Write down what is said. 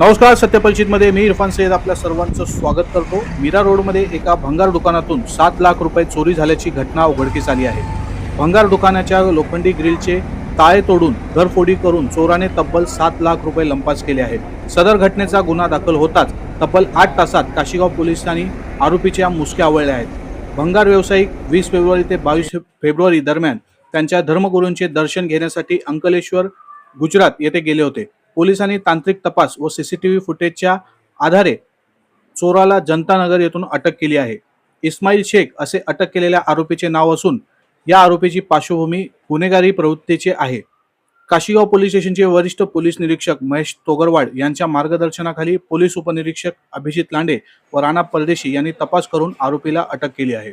नमस्कार. सत्यपरिचितमध्ये मी इरफान सय्यद आपल्या सर्वांचं स्वागत करतो. मीरा रोडमध्ये एका भंगार दुकानातून 7 लाख रुपये चोरी झाल्याची घटना उघडकीस आली आहे. भंगार दुकानाच्या लोखंडी ग्रिलचे ताळे तोडून घरफोडी करून चोराने तब्बल 7 लाख रुपये लंपास केले आहेत. सदर घटनेचा गुन्हा दाखल होताच तब्बल 8 तासात काशीगाव पोलिसांनी आरोपीच्या मुसक्या आवळल्या आहेत. भंगार व्यावसायिक 20 फेब्रुवारी ते 22 फेब्रुवारी दरम्यान त्यांच्या धर्मगुरूंचे दर्शन घेण्यासाठी अंकलेश्वर, गुजरात येथे गेले होते. पोलिसांनी तांत्रिक तपास व सीसीटीव्ही फुटेजच्या आधारे चोराला जनतानगर येथून अटक केली आहे. इस्माईल शेख असे अटक केलेल्या आरोपीचे नाव असून या आरोपीची पार्श्वभूमी गुन्हेगारी प्रवृत्तीची आहे. काशीगाव पोलीस स्टेशनचे वरिष्ठ पोलीस निरीक्षक महेश तोगरवाड यांच्या मार्गदर्शनाखाली पोलीस उपनिरीक्षक अभिजित लांडे व राणा परदेशी यांनी तपास करून आरोपीला अटक केली आहे.